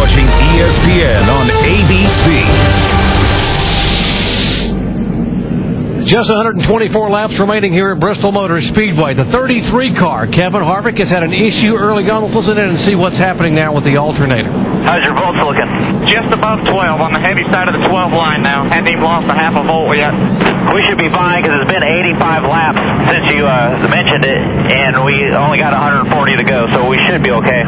watching ESPN on ABC. Just 124 laps remaining here at Bristol Motor Speedway. The 33 car, Kevin Harvick, has had an issue early on. Let's listen in and see what's happening now with the alternator. How's your volts looking? Just above 12, on the heavy side of the 12 line now. Hadn't even lost a half a volt yet. We should be fine because it's been 85 laps since you mentioned it, and we only got 140 to go, so we should be okay.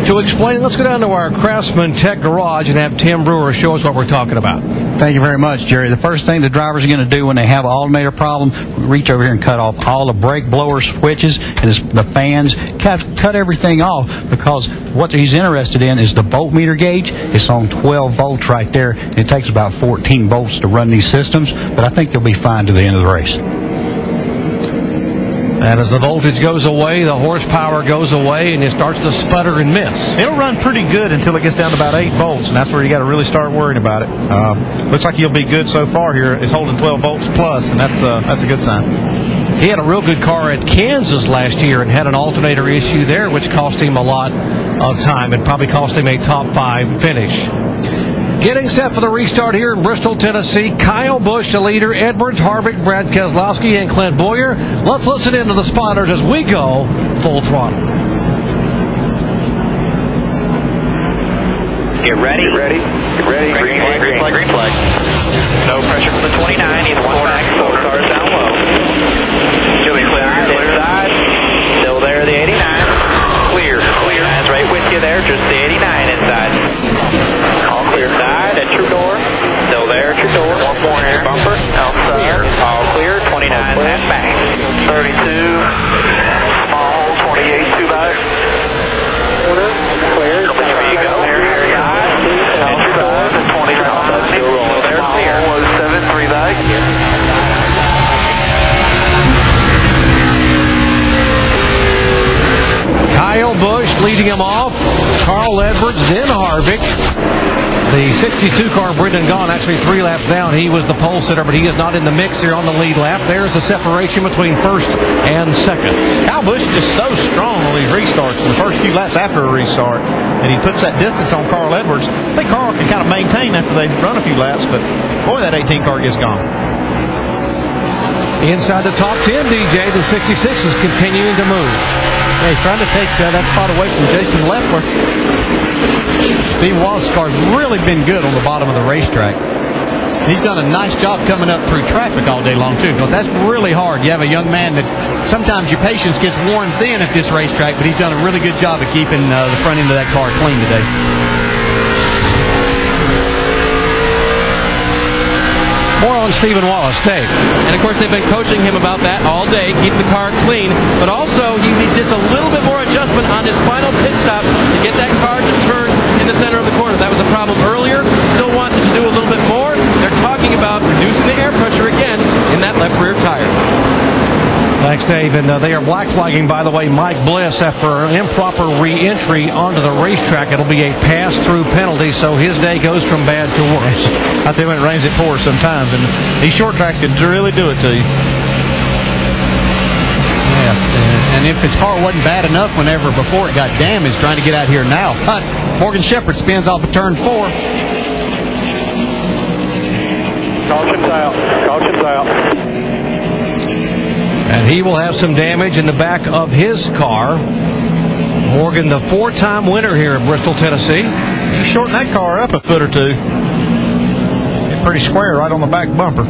To explain, let's go down to our Craftsman Tech Garage and have Tim Brewer show us what we're talking about. Thank you very much, Jerry. The first thing the drivers are going to do when they have an alternator problem, reach over here and cut off all the brake blower switches and the fans. Cut everything off, because what he's interested in is the voltmeter gauge. It's on 12 volts right there. And it takes about 14 volts to run these systems, but I think they'll be fine to the end of the race. And as the voltage goes away, the horsepower goes away, and it starts to sputter and miss. It'll run pretty good until it gets down to about 8 volts, and that's where you got to really start worrying about it. Looks like he'll be good so far here. It's holding 12 volts plus, and that's a good sign. He had a real good car at Kansas last year and had an alternator issue there, which cost him a lot of time and probably cost him a top 5 finish. Getting set for the restart here in Bristol, Tennessee. Kyle Busch, the leader, Edwards, Harvick, Brad Keselowski, and Clint Boyer. Let's listen in to the spotters as we go full throttle. Get ready. Get ready. Get ready. Green flag, green flag, green flag. No pressure from the 29. He's one back, 4 cars down low. Should be clear. Inside. Still there, the 89. Clear. Clear. That's right with you there. Just the 89 inside. All clear. Side at your door. Still there at your door. One more here. Bumper. Outside. All clear. 29 half bank. 32. Small. 28. 2 back. Clear. There you go. There you go. Outside. 29. Still there. Clear. 7. 3 back. Kyle Busch leading him off. Carl Edwards, then Harvick. The 62 car, Brendan Gaughan, actually 3 laps down. He was the pole sitter, but he is not in the mix here on the lead lap. There's the separation between first and second. Kyle Busch is just so strong on these restarts in the first few laps after a restart, and he puts that distance on Carl Edwards. I think Carl can kind of maintain after they run a few laps, but boy, that 18 car gets gone. Inside the top 10, DJ, the 66 is continuing to move. Yeah, he's trying to take that spot away from Jason Leffler. Steve Wallace's car's really been good on the bottom of the racetrack. He's done a nice job coming up through traffic all day long, too, because that's really hard. You have a young man that sometimes your patience gets worn thin at this racetrack, but he's done a really good job of keeping the front end of that car clean today. More on Stephen Wallace, Dave. And of course, they've been coaching him about that all day, keep the car clean. But also, he needs just a little bit more adjustment on his final pit stop to get that car to turn in the center of the corner. That was a problem earlier. Still wants it to do a little bit more. They're talking about reducing the air pressure again in that left rear tire. Thanks, Dave. And they are black flagging, by the way, Mike Bliss after an improper re-entry onto the racetrack. It'll be a pass-through penalty, so his day goes from bad to worse. I think when it rains, it pours sometimes, and these short tracks can really do it to you. Yeah, and if his car wasn't bad enough whenever before it got damaged trying to get out here now. But Morgan Shepherd spins off of turn 4. Caution's out. Caution's out. And he will have some damage in the back of his car. Morgan, the 4-time winner here at Bristol, Tennessee. You shorten that car up a foot or 2. Get pretty square right on the back bumper.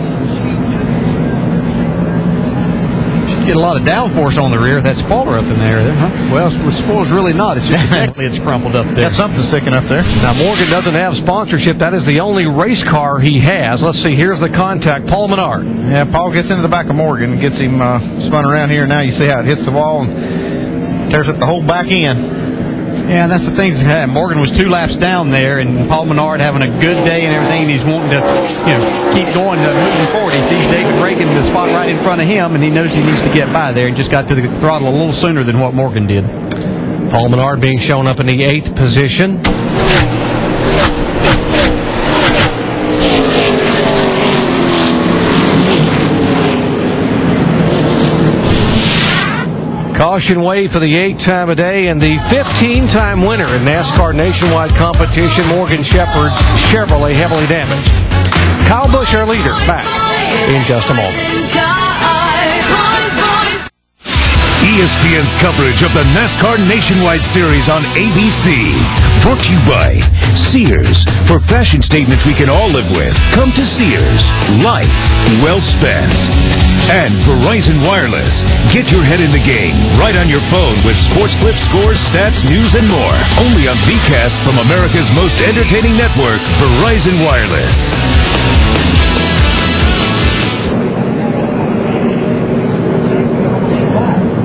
Should get a lot of downforce on the rear. That spoiler up in there, huh? Well, the spoiler's really not. It's just exactly it's crumpled up there. Got something sticking up there. Now, Morgan doesn't have sponsorship. That is the only race car he has. Let's see. Here's the contact. Paul Menard. Yeah, Paul gets into the back of Morgan and gets him spun around here. Now you see how it hits the wall and tears up the whole back end. Yeah, and that's the thing. Morgan was 2 laps down there, and Paul Menard having a good day and everything, and he's wanting to, keep going, moving forward. He sees David Reagan in the spot right in front of him, and he knows he needs to get by there, and just got to the throttle a little sooner than what Morgan did. Paul Menard being shown up in the 8th position. caution wave for the 8th time of day, and the 15-time winner in NASCAR nationwide competition, Morgan Shepherd's Chevrolet, heavily damaged. Kyle Busch, our leader, back in just a moment. ESPN's coverage of the NASCAR Nationwide Series on ABC. Brought to you by Sears. For fashion statements we can all live with, come to Sears. Life well spent. And Verizon Wireless. Get your head in the game right on your phone with sports clips, scores, stats, news, and more. Only on VCast from America's most entertaining network, Verizon Wireless.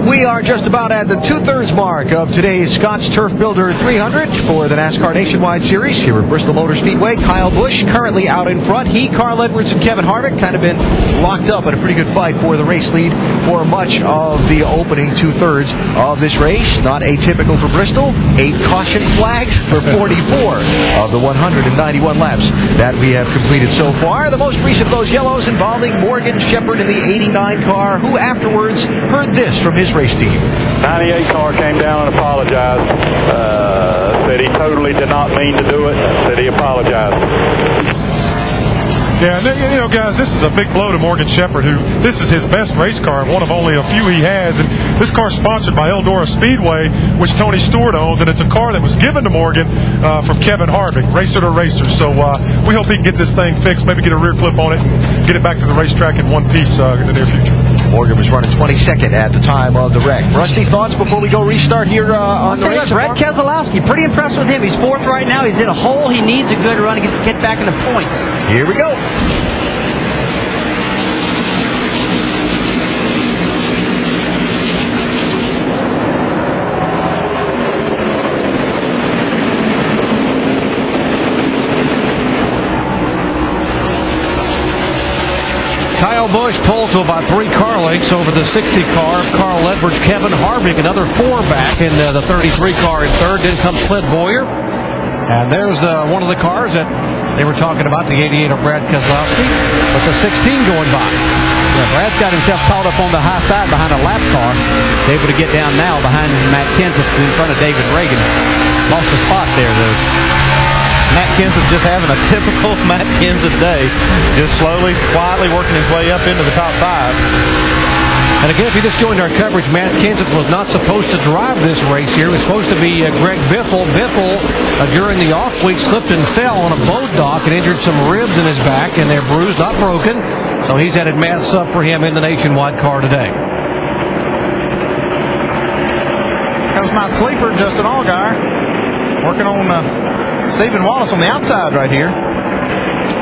We are just about at the 2/3 mark of today's Scotts Turf Builder 300 for the NASCAR Nationwide Series here at Bristol Motor Speedway. Kyle Busch currently out in front. He, Carl Edwards, and Kevin Harvick kind of been locked up in a pretty good fight for the race lead for much of the opening 2/3 of this race. Not atypical for Bristol. 8 caution flags for 44 of the 191 laps that we have completed so far. The most recent of those yellows involving Morgan Shepherd in the 89 car, who afterwards heard this from his race team. 98 car came down and apologized. Said he totally did not mean to do it. Said he apologized. Yeah, you know, guys, this is a big blow to Morgan Shepherd, who this is his best race car, one of only a few he has. And this car is sponsored by Eldora Speedway, which Tony Stewart owns, and it's a car that was given to Morgan from Kevin Harvick, racer to racer. So we hope he can get this thing fixed, maybe get a rear clip on it, and get it back to the racetrack in one piece in the near future. Morgan was running 22nd at the time of the wreck. Rusty, thoughts before we go restart here on the race? Brad Keselowski, pretty impressed with him. He's 4th right now. He's in a hole. He needs a good run to get back into points. Here we go. Kyle Busch pulled to about 3 car lengths over the 60 car of Carl Edwards. Kevin Harvick, another 4 back in the 33 car in 3rd. Then comes Clint Boyer. And there's one of the cars that they were talking about, the 88 of Brad Keselowski, with the 16 going by. Yeah, Brad's got himself caught up on the high side behind a lap car. He's able to get down now behind Matt Kenseth in front of David Reagan. Lost a spot there, though. Matt Kenseth just having a typical Matt Kenseth day. Just slowly, quietly working his way up into the top 5. And again, if you just joined our coverage, Matt Kenseth was not supposed to drive this race here. It was supposed to be Greg Biffle. Biffle, during the off week, slipped and fell on a boat dock and injured some ribs in his back, and they're bruised, not broken. So he's headed Matt sub for him in the nationwide car today. Comes my sleeper, Justin Allgaier, working on Stephen Wallace on the outside right here.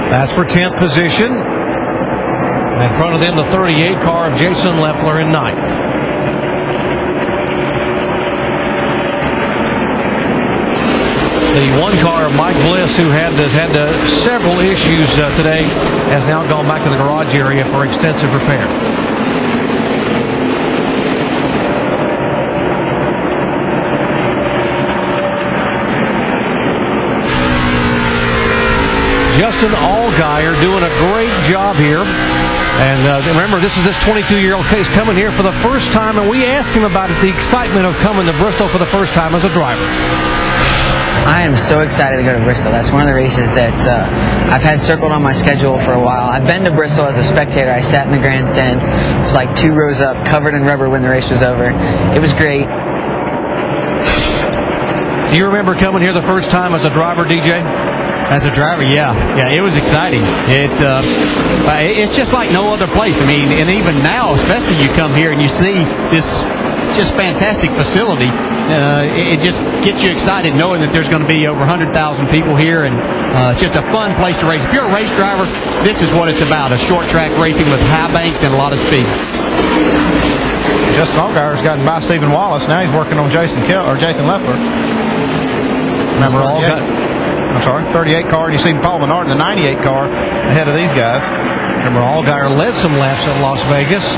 That's for 10th position. And in front of them, the 38 car of Jason Leffler in 9th. The 1 car of Mike Bliss, who had several issues today, has now gone back to the garage area for extensive repair. Justin Allgaier doing a great job here. And remember, this is this 22-year-old case coming here for the first time, and we asked him about it, the excitement of coming to Bristol for the first time as a driver. I am so excited to go to Bristol. That's one of the races that I've had circled on my schedule for a while. I've been to Bristol as a spectator. I sat in the grandstands. It was like 2 rows up, covered in rubber when the race was over. It was great. Do you remember coming here the first time as a driver, DJ? As a driver, yeah, it was exciting. It's just like no other place. I mean, and even now, especially you come here and you see this just fantastic facility. It just gets you excited knowing that there's going to be over 100,000 people here, and it's just a fun place to race. If you're a race driver, this is what it's about: a short track racing with high banks and a lot of speed. Justin Allgaier's gotten by Stephen Wallace. Now he's working on Jason Leffler. Remember, 38 car, and you see Paul Menard in the 98 car ahead of these guys. Remember, Allgaier led some laps at Las Vegas.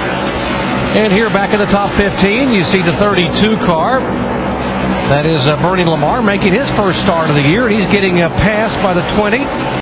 And here back in the top 15, you see the 32 car. That is Bernie Lamar making his first start of the year, and he's getting passed by the 20.